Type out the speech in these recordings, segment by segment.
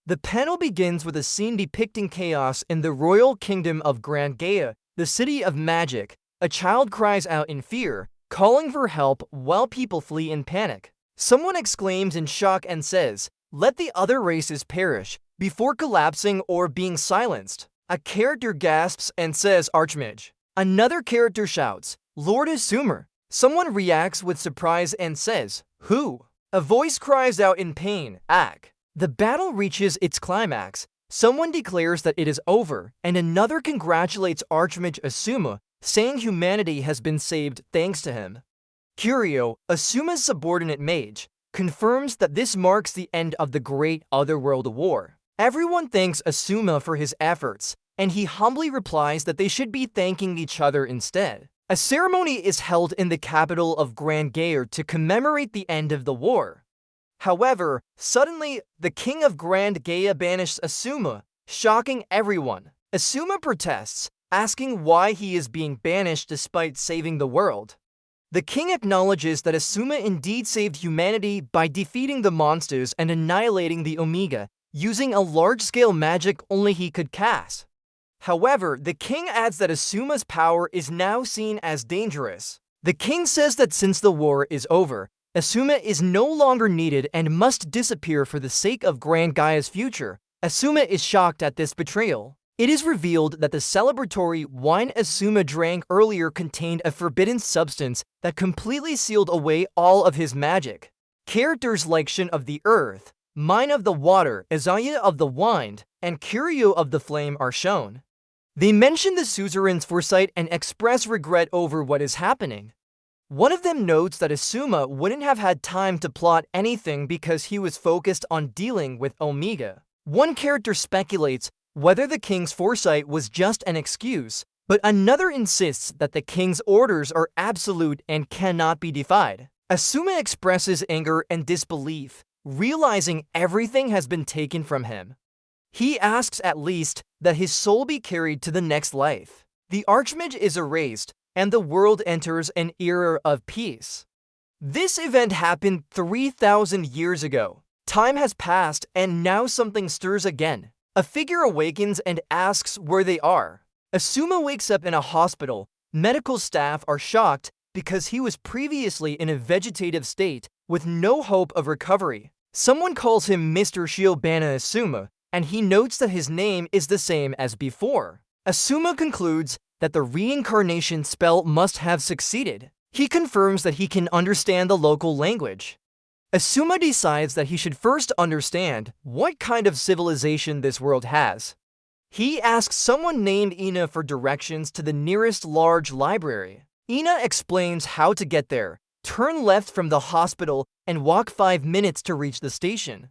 The panel begins with a scene depicting chaos in the royal kingdom of Grand Gaia, the city of magic. A child cries out in fear, calling for help while people flee in panic. Someone exclaims in shock and says, "Let the other races perish," before collapsing or being silenced. A character gasps and says, "Archmage." Another character shouts, "Lord Asura." Someone reacts with surprise and says, "Who?" A voice cries out in pain, "Ac." The battle reaches its climax. Someone declares that it is over, and another congratulates Archmage Asura, saying humanity has been saved thanks to him. Curio, Asuma's subordinate mage, confirms that this marks the end of the Great Otherworld War. Everyone thanks Asura for his efforts, and he humbly replies that they should be thanking each other instead. A ceremony is held in the capital of Grand Gaia to commemorate the end of the war. However, suddenly, the king of Grand Gaia banishes Asura, shocking everyone. Asura protests, asking why he is being banished despite saving the world. The king acknowledges that Asura indeed saved humanity by defeating the monsters and annihilating the Omega, using a large-scale magic only he could cast. However, the king adds that Asura's power is now seen as dangerous. The king says that since the war is over, Asura is no longer needed and must disappear for the sake of Grand Gaia's future. Asura is shocked at this betrayal. It is revealed that the celebratory wine Asura drank earlier contained a forbidden substance that completely sealed away all of his magic. Characters like Shin of the Earth, Mine of the Water, Isaiah of the Wind, and Curio of the Flame are shown. They mention the suzerain's foresight and express regret over what is happening. One of them notes that Asura wouldn't have had time to plot anything because he was focused on dealing with Omega. One character speculates whether the king's foresight was just an excuse, but another insists that the king's orders are absolute and cannot be defied. Asura expresses anger and disbelief, realizing everything has been taken from him. He asks at least that his soul be carried to the next life. The Archmage is erased, and the world enters an era of peace. This event happened 3,000 years ago. Time has passed, and now something stirs again. A figure awakens and asks where they are. Asura wakes up in a hospital. Medical staff are shocked because he was previously in a vegetative state with no hope of recovery. Someone calls him Mr. Shiobana Asura, and he notes that his name is the same as before. Asura concludes that the reincarnation spell must have succeeded. He confirms that he can understand the local language. Asura decides that he should first understand what kind of civilization this world has. He asks someone named Ina for directions to the nearest large library. Ina explains how to get there, turn left from the hospital, and walk 5 minutes to reach the station.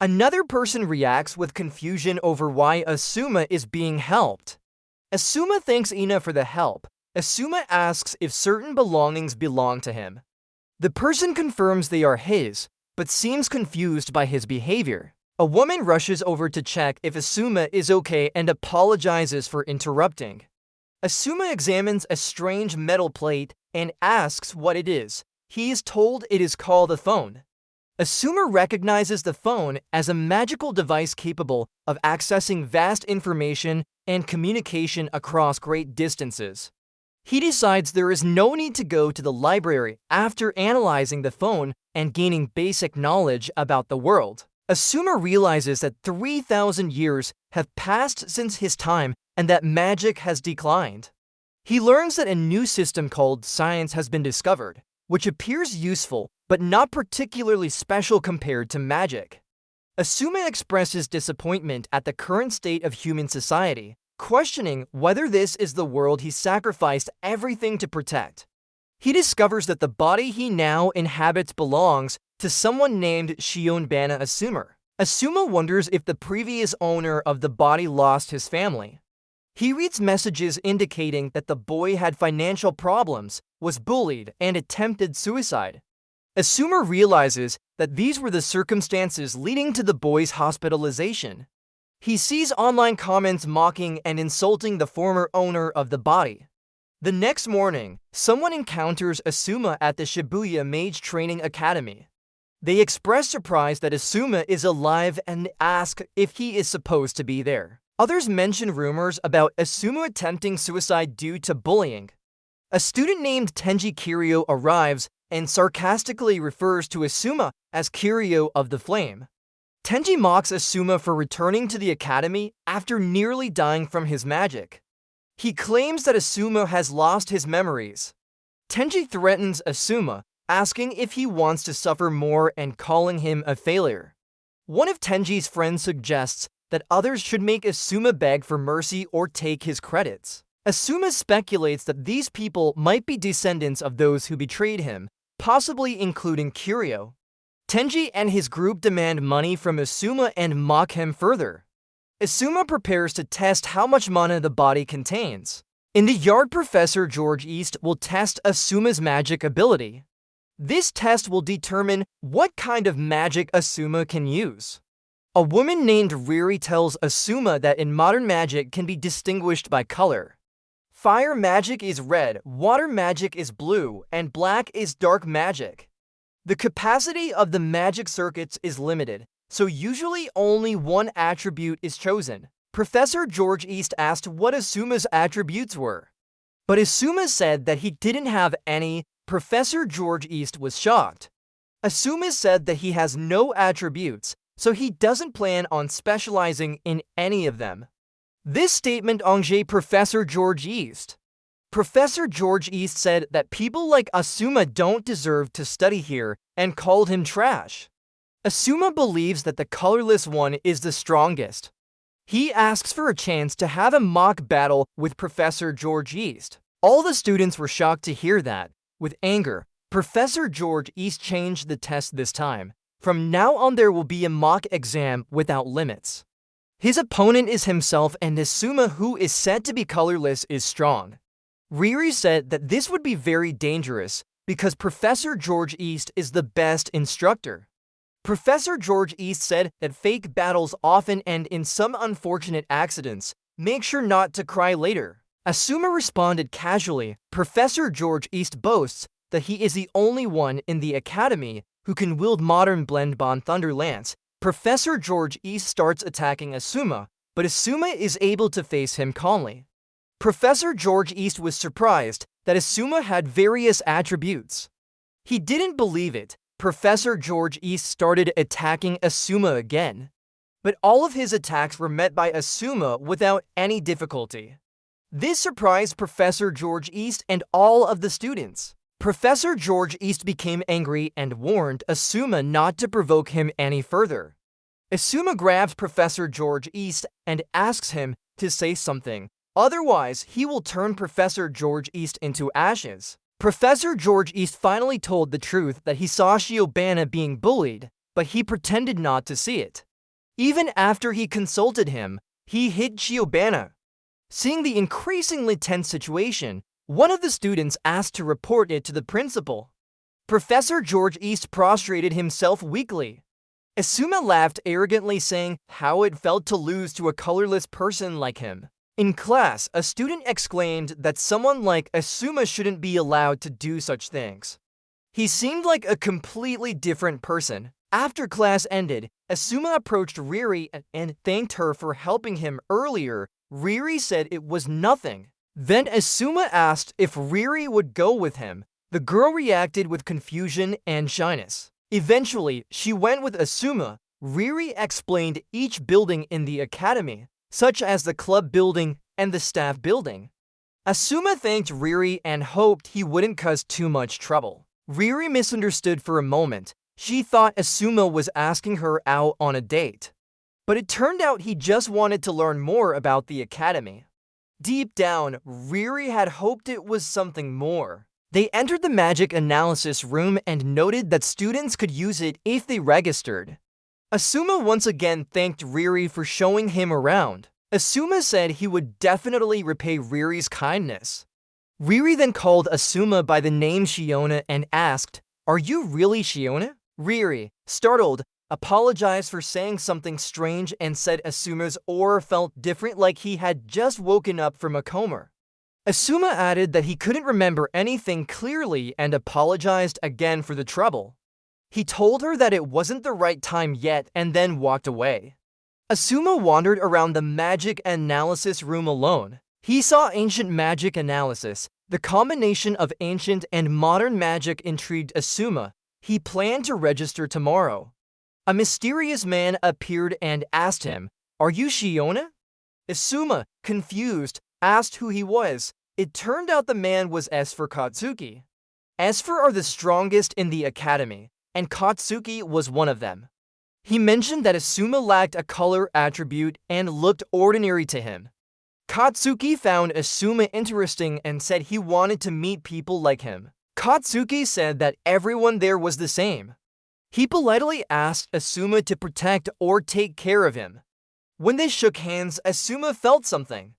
Another person reacts with confusion over why Asura is being helped. Asura thanks Ina for the help. Asura asks if certain belongings belong to him. The person confirms they are his, but seems confused by his behavior. A woman rushes over to check if Asura is okay and apologizes for interrupting. Asura examines a strange metal plate and asks what it is. He is told it is called a phone. Asura recognizes the phone as a magical device capable of accessing vast information and communication across great distances. He decides there is no need to go to the library after analyzing the phone and gaining basic knowledge about the world. Asura realizes that 3,000 years have passed since his time and that magic has declined. He learns that a new system called science has been discovered, which appears useful but not particularly special compared to magic. Asura expresses disappointment at the current state of human society, questioning whether this is the world he sacrificed everything to protect. He discovers that the body he now inhabits belongs to someone named Shionbana Asura. Asura wonders if the previous owner of the body lost his family. He reads messages indicating that the boy had financial problems, was bullied, and attempted suicide. Asura realizes that these were the circumstances leading to the boy's hospitalization. He sees online comments mocking and insulting the former owner of the body. The next morning, someone encounters Asura at the Shibuya Mage Training Academy. They express surprise that Asuma is alive and ask if he is supposed to be there. Others mention rumors about Asuma attempting suicide due to bullying. A student named Tenji Kiryu arrives and sarcastically refers to Asuma as Kiryu of the Flame. Tenji mocks Asuma for returning to the academy after nearly dying from his magic. He claims that Asuma has lost his memories. Tenji threatens Asuma, asking if he wants to suffer more and calling him a failure. One of Tenji's friends suggests that others should make Asuma beg for mercy or take his credits. Asuma speculates that these people might be descendants of those who betrayed him, possibly including Kiryu. Tenji and his group demand money from Asuma and mock him further. Asuma prepares to test how much mana the body contains. In the yard, Professor George East will test Asuma's magic ability. This test will determine what kind of magic Asuma can use. A woman named Riri tells Asuma that in modern magic can be distinguished by color. Fire magic is red, water magic is blue, and black is dark magic. The capacity of the magic circuits is limited, so usually only one attribute is chosen. Professor George East asked what Asuma's attributes were, but Asuma said that he didn't have any. Professor George East was shocked. Asuma said that he has no attributes, so he doesn't plan on specializing in any of them. This statement enraged Professor George East. Professor George East said that people like Asuma don't deserve to study here and called him trash. Asuma believes that the colorless one is the strongest. He asks for a chance to have a mock battle with Professor George East. All the students were shocked to hear that. With anger, Professor George East changed the test this time. From now on there will be a mock exam without limits. His opponent is himself, and Asuma, who is said to be colorless, is strong. Riri said that this would be very dangerous because Professor George East is the best instructor. Professor George East said that fake battles often end in some unfortunate accidents. Make sure not to cry later. Asuma responded casually. Professor George East boasts that he is the only one in the academy who can wield modern Blendbond Thunder Lance. Professor George East starts attacking Asuma, but Asuma is able to face him calmly. Professor George East was surprised that Asuma had various attributes. He didn't believe it. Professor George East started attacking Asuma again, but all of his attacks were met by Asuma without any difficulty. This surprised Professor George East and all of the students. Professor George East became angry and warned Asuma not to provoke him any further. Asuma grabs Professor George East and asks him to say something, otherwise he will turn Professor George East into ashes. Professor George East finally told the truth that he saw Shiobana being bullied, but he pretended not to see it. Even after he consulted him, he hid Shiobana. Seeing the increasingly tense situation, one of the students asked to report it to the principal. Professor George East prostrated himself weakly. Asuma laughed arrogantly, saying how it felt to lose to a colorless person like him. In class, a student exclaimed that someone like Asuma shouldn't be allowed to do such things. He seemed like a completely different person. After class ended, Asuma approached Riri and thanked her for helping him earlier. Riri said it was nothing. Then Asuma asked if Riri would go with him. The girl reacted with confusion and shyness. Eventually, she went with Asuma. Riri explained each building in the academy, such as the club building and the staff building. Asuma thanked Riri and hoped he wouldn't cause too much trouble. Riri misunderstood for a moment. She thought Asuma was asking her out on a date, but it turned out he just wanted to learn more about the academy. Deep down, Riri had hoped it was something more. They entered the magic analysis room and noted that students could use it if they registered. Asuma once again thanked Riri for showing him around. Asuma said he would definitely repay Riri's kindness. Riri then called Asuma by the name Shiona and asked, "Are you really Shiona?" Riri, startled, apologized for saying something strange and said Asuma's aura felt different, like he had just woken up from a coma. Asuma added that he couldn't remember anything clearly and apologized again for the trouble. He told her that it wasn't the right time yet and then walked away. Asuma wandered around the magic analysis room alone. He saw ancient magic analysis. The combination of ancient and modern magic intrigued Asuma. He planned to register tomorrow. A mysterious man appeared and asked him, "Are you Shiona?" Asuma, confused, asked who he was. It turned out the man was Esper Katsuki. Esper are the strongest in the academy, and Katsuki was one of them. He mentioned that Asuma lacked a color attribute and looked ordinary to him. Katsuki found Asuma interesting and said he wanted to meet people like him. Katsuki said that everyone there was the same. He politely asked Asuma to protect or take care of him. When they shook hands, Asuma felt something.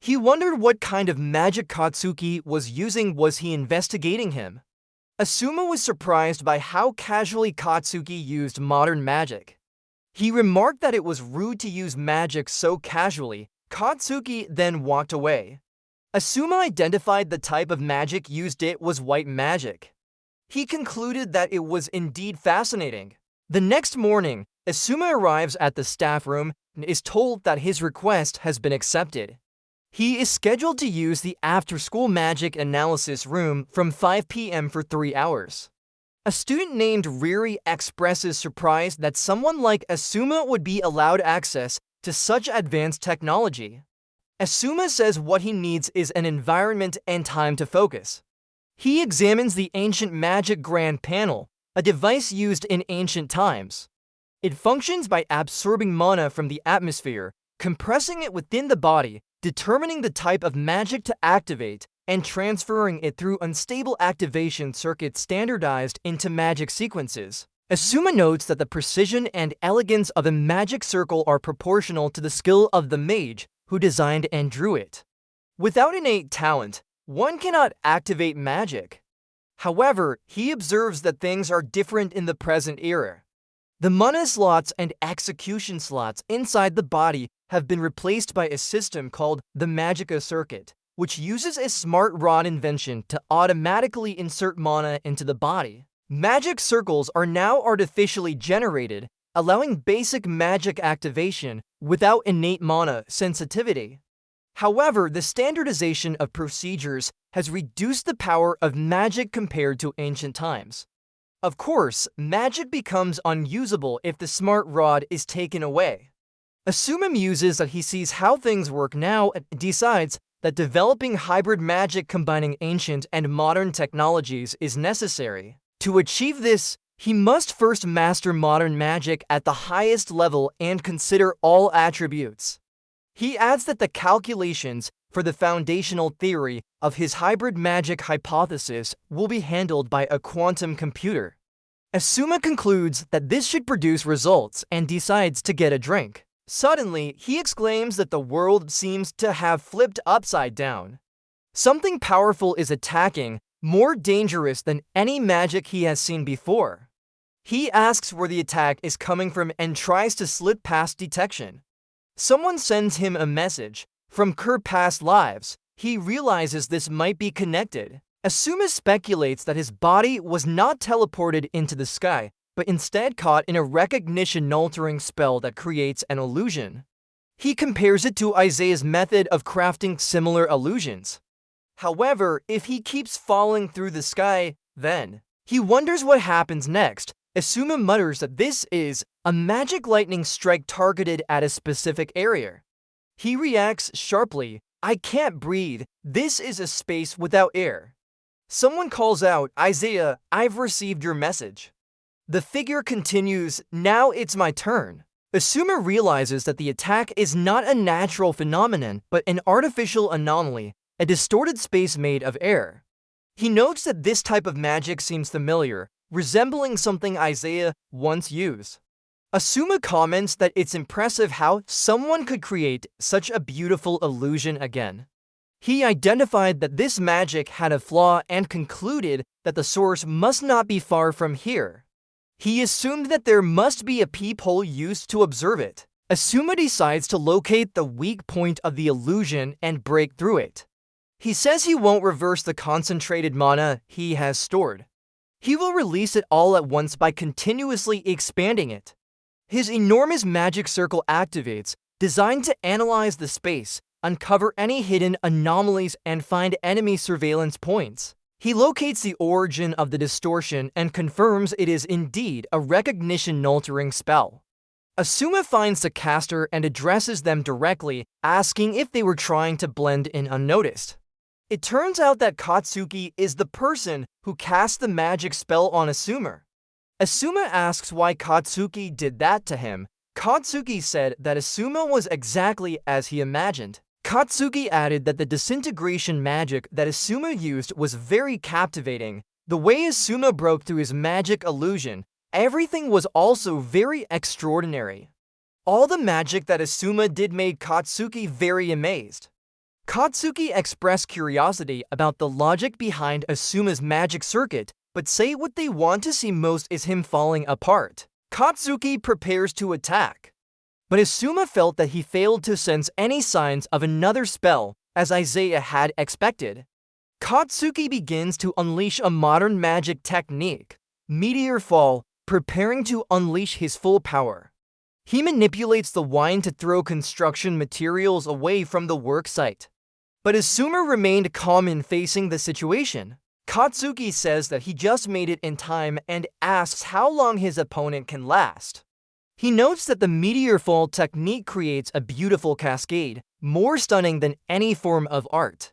He wondered what kind of magic Katsuki was using. Was he investigating him? Asuma was surprised by how casually Katsuki used modern magic. He remarked that it was rude to use magic so casually. Katsuki then walked away. Asuma identified the type of magic used. It was white magic. He concluded that it was indeed fascinating. The next morning, Asuma arrives at the staff room and is told that his request has been accepted. He is scheduled to use the after-school magic analysis room from 5 p.m. for 3 hours. A student named Riri expresses surprise that someone like Asuma would be allowed access to such advanced technology. Asuma says what he needs is an environment and time to focus. He examines the ancient magic grand panel, a device used in ancient times. It functions by absorbing mana from the atmosphere, compressing it within the body, determining the type of magic to activate, and transferring it through unstable activation circuits standardized into magic sequences. Asuma notes that the precision and elegance of a magic circle are proportional to the skill of the mage who designed and drew it. Without innate talent, one cannot activate magic. However, he observes that things are different in the present era. The mana slots and execution slots inside the body have been replaced by a system called the Magica circuit, which uses a smart rod invention to automatically insert mana into the body. Magic circles are now artificially generated, allowing basic magic activation without innate mana sensitivity. However, the standardization of procedures has reduced the power of magic compared to ancient times. Of course, magic becomes unusable if the smart rod is taken away. Asuma muses that he sees how things work now and decides that developing hybrid magic combining ancient and modern technologies is necessary. To achieve this, he must first master modern magic at the highest level and consider all attributes. He adds that the calculations for the foundational theory of his hybrid magic hypothesis will be handled by a quantum computer. Asuma concludes that this should produce results and decides to get a drink. Suddenly, he exclaims that the world seems to have flipped upside down. Something powerful is attacking, more dangerous than any magic he has seen before. He asks where the attack is coming from and tries to slip past detection. Someone sends him a message from Kerr past lives. He realizes this might be connected. Asuma speculates that his body was not teleported into the sky, but instead caught in a recognition-altering spell that creates an illusion. He compares it to Isaiah's method of crafting similar illusions. However, if he keeps falling through the sky, then he wonders what happens next. Asuma mutters that this is a magic lightning strike targeted at a specific area. He reacts sharply, "I can't breathe. This is a space without air." Someone calls out, "Isaiah, I've received your message." The figure continues, "Now it's my turn." Asuma realizes that the attack is not a natural phenomenon, but an artificial anomaly, a distorted space made of air. He notes that this type of magic seems familiar, resembling something Isaiah once used. Asuma comments that it's impressive how someone could create such a beautiful illusion again. He identified that this magic had a flaw and concluded that the source must not be far from here. He assumed that there must be a peephole used to observe it. Asuma decides to locate the weak point of the illusion and break through it. He says he won't reverse the concentrated mana he has stored. He will release it all at once by continuously expanding it. His enormous magic circle activates, designed to analyze the space, uncover any hidden anomalies, and find enemy surveillance points. He locates the origin of the distortion and confirms it is indeed a recognition-altering spell. Asuma finds the caster and addresses them directly, asking if they were trying to blend in unnoticed. It turns out that Katsuki is the person who cast the magic spell on Asuma. Asuma asks why Katsuki did that to him. Katsuki said that Asuma was exactly as he imagined. Katsuki added that the disintegration magic that Asuma used was very captivating. The way Asuma broke through his magic illusion, everything was also very extraordinary. All the magic that Asuma did made Katsuki very amazed. Katsuki expressed curiosity about the logic behind Asuma's magic circuit, but say what they want to see most is him falling apart. Katsuki prepares to attack, but Asuma felt that he failed to sense any signs of another spell, as Isaiah had expected. Katsuki begins to unleash a modern magic technique, Meteor Fall, preparing to unleash his full power. He manipulates the wind to throw construction materials away from the work site. But Asuma remained calm in facing the situation. Katsuki says that he just made it in time and asks how long his opponent can last. He notes that the Meteor Fall technique creates a beautiful cascade, more stunning than any form of art.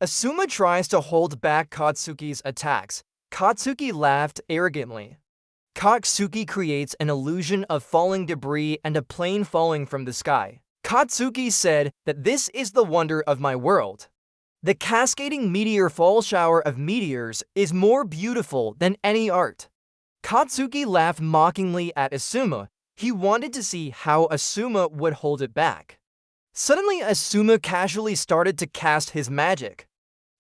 Asuma tries to hold back Katsuki's attacks. Katsuki laughed arrogantly. Katsuki creates an illusion of falling debris and a plane falling from the sky. Katsuki said that this is the wonder of my world. The cascading meteor fall shower of meteors is more beautiful than any art. Katsuki laughed mockingly at Asuma. He wanted to see how Asuma would hold it back. Suddenly, Asuma casually started to cast his magic.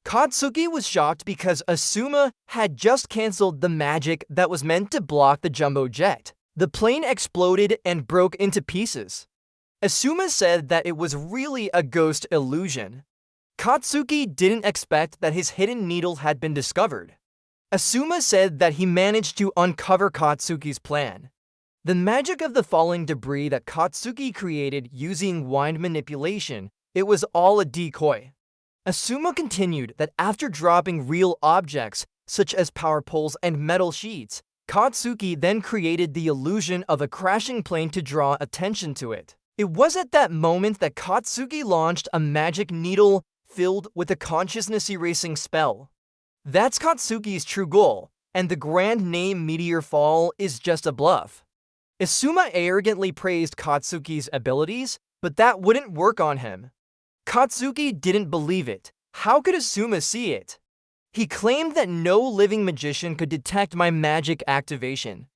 Katsuki was shocked because Asuma had just cancelled the magic that was meant to block the jumbo jet. The plane exploded and broke into pieces. Asuma said that it was really a ghost illusion. Katsuki didn't expect that his hidden needle had been discovered. Asuma said that he managed to uncover Katsuki's plan. The magic of the falling debris that Katsuki created using wind manipulation, it was all a decoy. Asuma continued that after dropping real objects, such as power poles and metal sheets, Katsuki then created the illusion of a crashing plane to draw attention to it. It was at that moment that Katsuki launched a magic needle filled with a consciousness-erasing spell. That's Katsuki's true goal, and the grand name Meteor Fall is just a bluff. Asuma arrogantly praised Katsuki's abilities, but that wouldn't work on him. Katsuki didn't believe it. How could Asuma see it? He claimed that no living magician could detect my magic activation.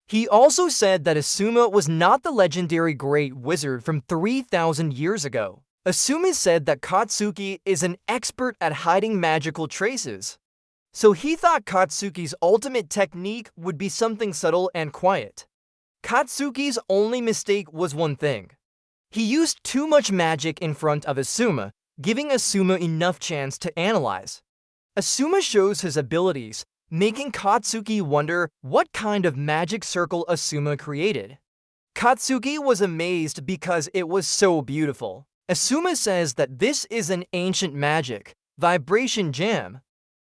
He also said that Asuma was not the legendary great wizard from 3,000 years ago. Asuma said that Katsuki is an expert at hiding magical traces. So he thought Katsuki's ultimate technique would be something subtle and quiet. Katsuki's only mistake was one thing. He used too much magic in front of Asuma, giving Asuma enough chance to analyze. Asuma shows his abilities, making Katsuki wonder what kind of magic circle Asuma created. Katsuki was amazed because it was so beautiful. Asuma says that this is an ancient magic, vibration jam.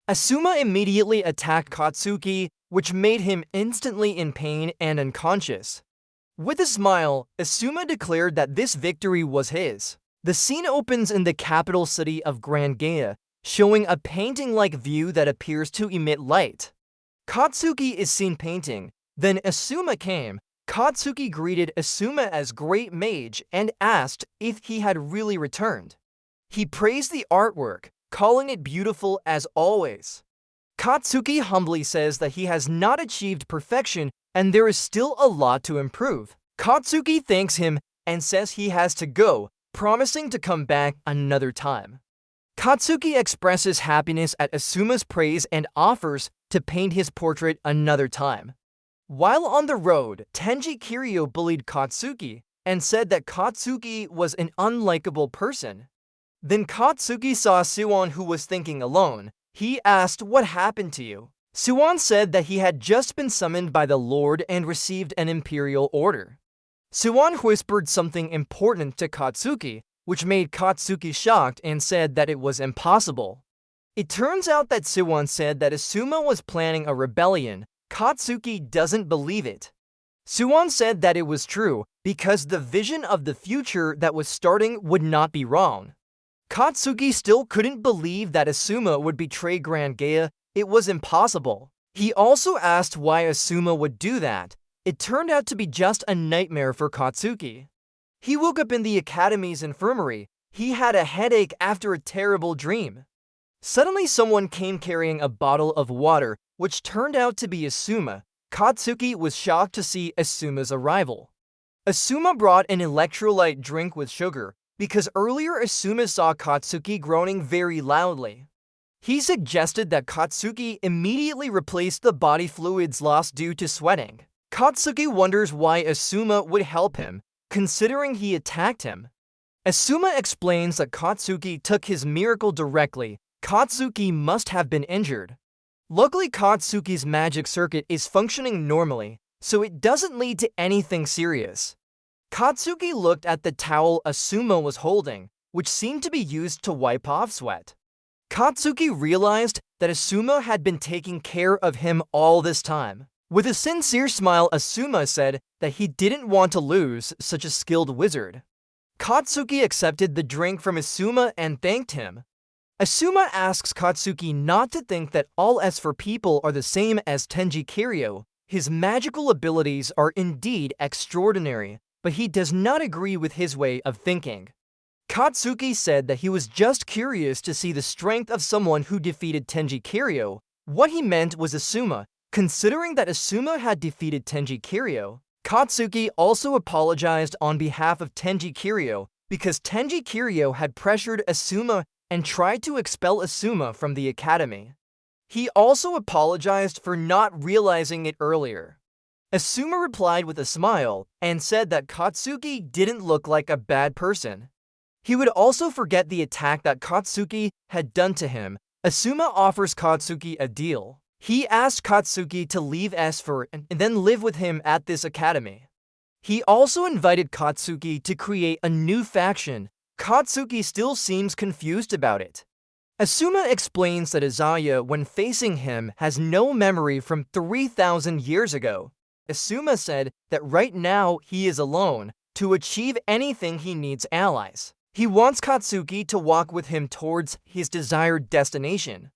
Asuma immediately attacked Katsuki, which made him instantly in pain and unconscious. With a smile, Asuma declared that this victory was his. The scene opens in the capital city of Grand Gaya, showing a painting-like view that appears to emit light. Katsuki is seen painting. Then Asuma came. Katsuki greeted Asuma as Great Mage and asked if he had really returned. He praised the artwork, calling it beautiful as always. Katsuki humbly says that he has not achieved perfection and there is still a lot to improve. Katsuki thanks him and says he has to go, promising to come back another time. Katsuki expresses happiness at Asuma's praise and offers to paint his portrait another time. While on the road, Tenji Kiryu bullied Katsuki and said that Katsuki was an unlikable person. Then Katsuki saw Suwon, who was thinking alone. He asked, "What happened to you?" Suwon said that he had just been summoned by the Lord and received an imperial order. Suwon whispered something important to Katsuki, which made Katsuki shocked and said that it was impossible. It turns out that Suwon said that Asuma was planning a rebellion. Katsuki doesn't believe it. Suwon said that it was true because the vision of the future that was starting would not be wrong. Katsuki still couldn't believe that Asuma would betray Grand Gaia. It was impossible. He also asked why Asuma would do that. It turned out to be just a nightmare for Katsuki. He woke up in the academy's infirmary. He had a headache after a terrible dream. Suddenly someone came carrying a bottle of water, which turned out to be Asuma. Katsuki was shocked to see Asuma's arrival. Asuma brought an electrolyte drink with sugar, because earlier Asuma saw Katsuki groaning very loudly. He suggested that Katsuki immediately replace the body fluids lost due to sweating. Katsuki wonders why Asuma would help him, considering he attacked him. Asuma explains that Katsuki took his miracle directly. Katsuki must have been injured. Luckily, Katsuki's magic circuit is functioning normally, so it doesn't lead to anything serious. Katsuki looked at the towel Asuma was holding, which seemed to be used to wipe off sweat. Katsuki realized that Asuma had been taking care of him all this time. With a sincere smile, Asuma said that he didn't want to lose such a skilled wizard. Katsuki accepted the drink from Asuma and thanked him. Asuma asks Katsuki not to think that all S4 people are the same as Tenji Kiryu. His magical abilities are indeed extraordinary, but he does not agree with his way of thinking. Katsuki said that he was just curious to see the strength of someone who defeated Tenji Kiryu. What he meant was Asuma, considering that Asuma had defeated Tenji Kiryu. Katsuki also apologized on behalf of Tenji Kiryu because Tenji Kiryu had pressured Asuma and tried to expel Asuma from the academy. He also apologized for not realizing it earlier. Asuma replied with a smile and said that Katsuki didn't look like a bad person. He would also forget the attack that Katsuki had done to him. Asuma offers Katsuki a deal. He asked Katsuki to leave S4 and then live with him at this academy. He also invited Katsuki to create a new faction. Katsuki still seems confused about it. Asuma explains that Izaya, when facing him, has no memory from 3,000 years ago. Asuma said that right now he is alone. To achieve anything, he needs allies. He wants Katsuki to walk with him towards his desired destination.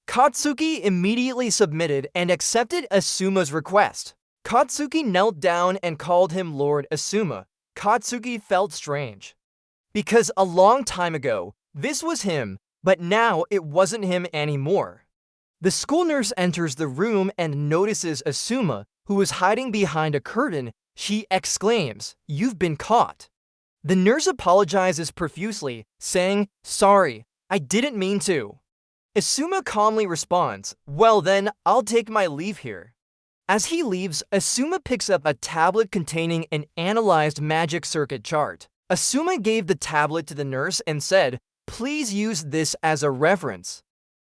Katsuki immediately submitted and accepted Asuma's request. Katsuki knelt down and called him Lord Asuma. Katsuki felt strange. Because a long time ago, this was him, but now it wasn't him anymore. The school nurse enters the room and notices Asuma, who is hiding behind a curtain. She exclaims, "You've been caught." The nurse apologizes profusely, saying, "Sorry, I didn't mean to." Asuma calmly responds, "Well then, I'll take my leave here." As he leaves, Asuma picks up a tablet containing an analyzed magic circuit chart. Asuma gave the tablet to the nurse and said, "Please use this as a reference."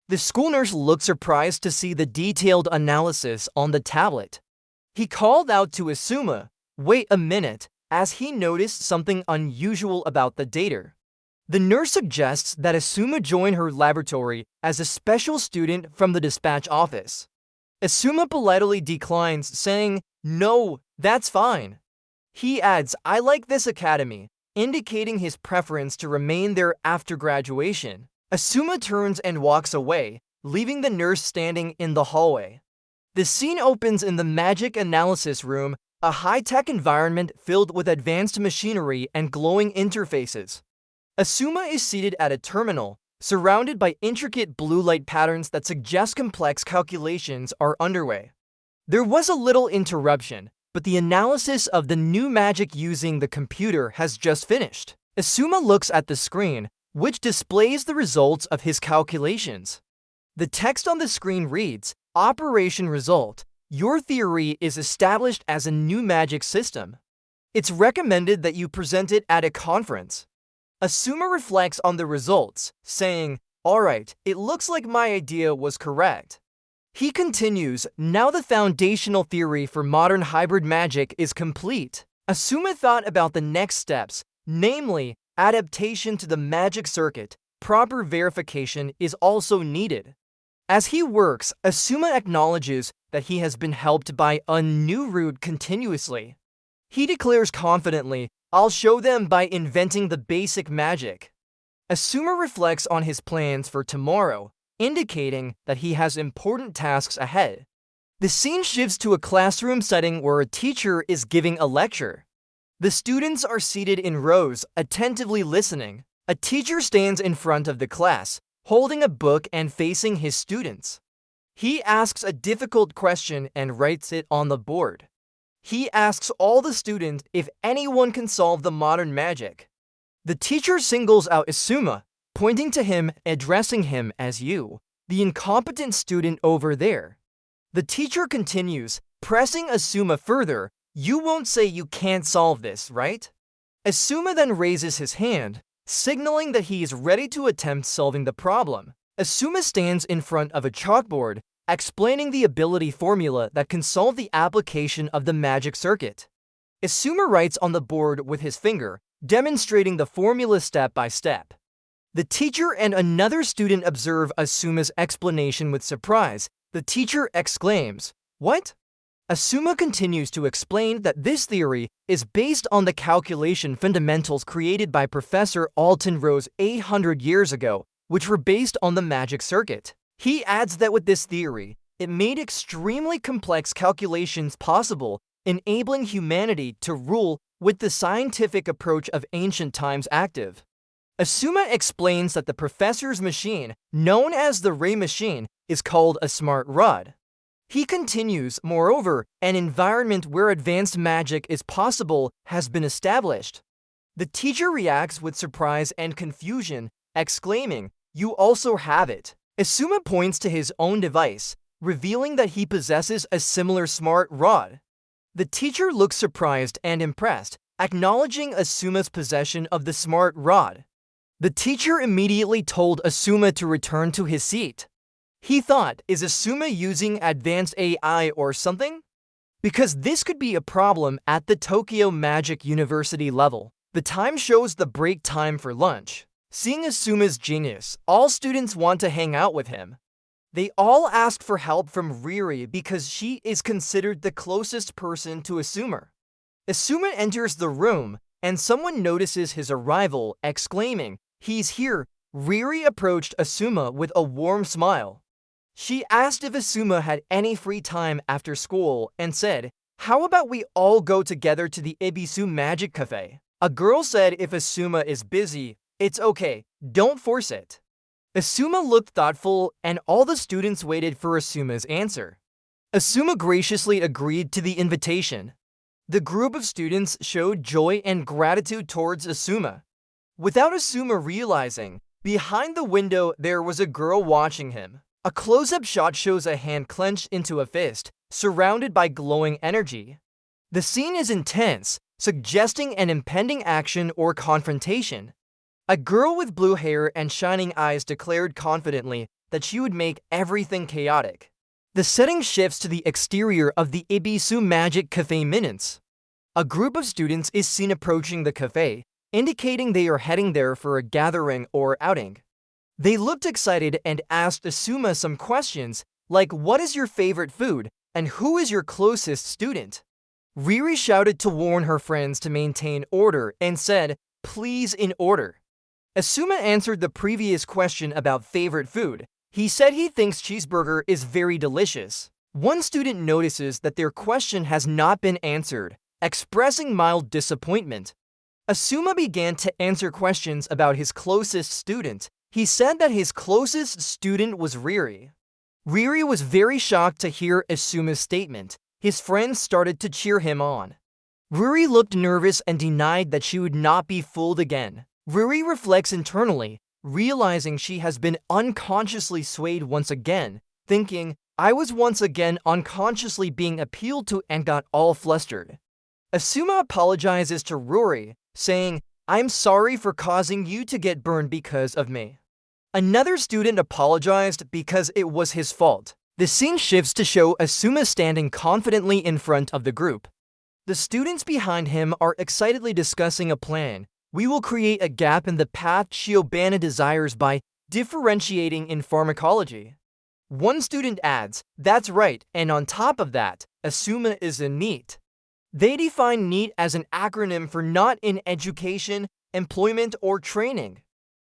The school nurse looked surprised to see the detailed analysis on the tablet. He called out to Asuma, "Wait a minute," as he noticed something unusual about the data. The nurse suggests that Asuma join her laboratory as a special student from the dispatch office. Asuma politely declines, saying, "No, that's fine." He adds, "I like this academy," indicating his preference to remain there after graduation. Asuma turns and walks away, leaving the nurse standing in the hallway. The scene opens in the magic analysis room, a high-tech environment filled with advanced machinery and glowing interfaces. Asuma is seated at a terminal, surrounded by intricate blue light patterns that suggest complex calculations are underway. There was a little interruption, but the analysis of the new magic using the computer has just finished. Asuma looks at the screen, which displays the results of his calculations. The text on the screen reads, "Operation result. Your theory is established as a new magic system. It's recommended that you present it at a conference." Asuma reflects on the results, saying, "Alright, it looks like my idea was correct." He continues, now the foundational theory for modern hybrid magic is complete. Asuma thought about the next steps, namely, adaptation to the magic circuit. Proper verification is also needed. As he works, Asuma acknowledges that he has been helped by a new route continuously. He declares confidently, I'll show them by inventing the basic magic. Asuma reflects on his plans for tomorrow, indicating that he has important tasks ahead. The scene shifts to a classroom setting where a teacher is giving a lecture. The students are seated in rows, attentively listening. A teacher stands in front of the class, holding a book and facing his students. He asks a difficult question and writes it on the board. He asks all the students if anyone can solve the modern magic. The teacher singles out Asuma, pointing to him, addressing him as you, the incompetent student over there. The teacher continues, pressing Asuma further, you won't say you can't solve this, right? Asuma then raises his hand, signaling that he is ready to attempt solving the problem. Asuma stands in front of a chalkboard, explaining the ability formula that can solve the application of the magic circuit. Asuma writes on the board with his finger, demonstrating the formula step by step. The teacher and another student observe Asuma's explanation with surprise. The teacher exclaims, "What?" Asuma continues to explain that this theory is based on the calculation fundamentals created by Professor Alton Rose 800 years ago, which were based on the magic circuit. He adds that with this theory, it made extremely complex calculations possible, enabling humanity to rule with the scientific approach of ancient times active. Asuma explains that the professor's machine, known as the Ray machine, is called a smart rod. He continues, moreover, an environment where advanced magic is possible has been established. The teacher reacts with surprise and confusion, exclaiming, "You also have it." Asuma points to his own device, revealing that he possesses a similar smart rod. The teacher looks surprised and impressed, acknowledging Asuma's possession of the smart rod. The teacher immediately told Asuma to return to his seat. He thought, is Asuma using advanced AI or something? Because this could be a problem at the Tokyo Magic University level. The time shows the break time for lunch. Seeing Asuma's genius, all students want to hang out with him. They all ask for help from Riri because she is considered the closest person to Asuma. Asuma enters the room, and someone notices his arrival, exclaiming, "He's here." Riri approached Asuma with a warm smile. She asked if Asuma had any free time after school and said, "How about we all go together to the Ibisu Magic Cafe?" A girl said if Asuma is busy, it's okay, don't force it. Asuma looked thoughtful, and all the students waited for Asuma's answer. Asuma graciously agreed to the invitation. The group of students showed joy and gratitude towards Asuma. Without Asuma realizing, behind the window there was a girl watching him. A close-up shot shows a hand clenched into a fist, surrounded by glowing energy. The scene is intense, suggesting an impending action or confrontation. A girl with blue hair and shining eyes declared confidently that she would make everything chaotic. The setting shifts to the exterior of the Ibisu Magic Cafe minutes. A group of students is seen approaching the cafe, indicating they are heading there for a gathering or outing. They looked excited and asked Asuma some questions, like what is your favorite food and who is your closest student? Riri shouted to warn her friends to maintain order and said, "Please in order." Asuma answered the previous question about favorite food. He said he thinks cheeseburger is very delicious. One student notices that their question has not been answered, expressing mild disappointment. Asuma began to answer questions about his closest student. He said that his closest student was Riri. Riri was very shocked to hear Asuma's statement. His friends started to cheer him on. Riri looked nervous and denied that she would not be fooled again. Riri reflects internally, realizing she has been unconsciously swayed once again, thinking, I was once again unconsciously being appealed to and got all flustered. Asuma apologizes to Riri, saying, "I'm sorry for causing you to get burned because of me." Another student apologized because it was his fault. The scene shifts to show Asuma standing confidently in front of the group. The students behind him are excitedly discussing a plan. We will create a gap in the path Shiobana desires by differentiating in pharmacology. One student adds, "That's right, and on top of that, Asuma is a NEET." They define NEET as an acronym for not in education, employment, or training.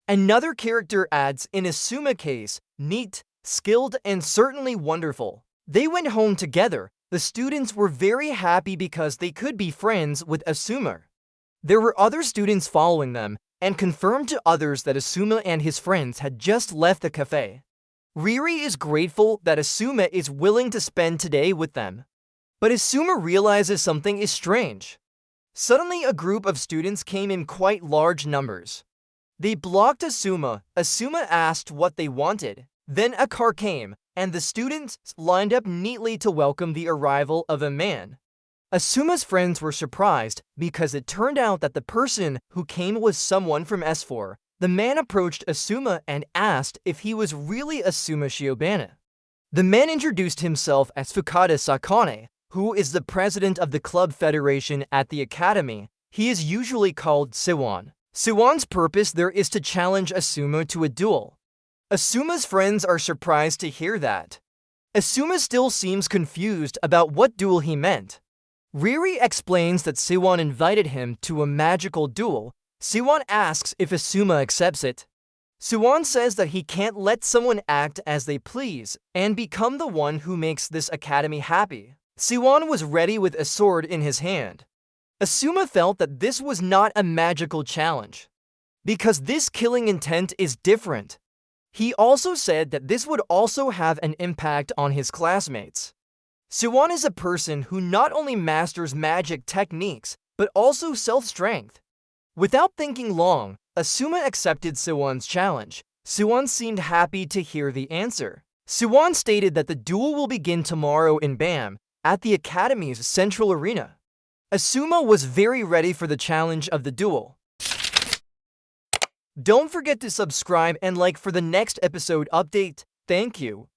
Another character adds, "In Asuma case, NEET, skilled and certainly wonderful." They went home together. The students were very happy because they could be friends with Asuma. There were other students following them, and confirmed to others that Asuma and his friends had just left the cafe. Riri is grateful that Asuma is willing to spend today with them. But Asuma realizes something is strange. Suddenly, a group of students came in quite large numbers. They blocked Asuma. Asuma asked what they wanted. Then a car came, and the students lined up neatly to welcome the arrival of a man. Asuma's friends were surprised because it turned out that the person who came was someone from S4. The man approached Asuma and asked if he was really Asuma Shiobana. The man introduced himself as Fukada Sakane, who is the president of the club federation at the academy. He is usually called Siwan. Siwan's purpose there is to challenge Asuma to a duel. Asuma's friends are surprised to hear that. Asuma still seems confused about what duel he meant. Riri explains that Siwan invited him to a magical duel. Siwan asks if Asuma accepts it. Siwan says that he can't let someone act as they please and become the one who makes this academy happy. Siwan was ready with a sword in his hand. Asuma felt that this was not a magical challenge, because this killing intent is different. He also said that this would also have an impact on his classmates. Siwan is a person who not only masters magic techniques, but also self-strength. Without thinking long, Asuma accepted Siwan's challenge. Siwan seemed happy to hear the answer. Siwan stated that the duel will begin tomorrow in BAM, at the Academy's central arena. Asuma was very ready for the challenge of the duel. Don't forget to subscribe and like for the next episode update. Thank you.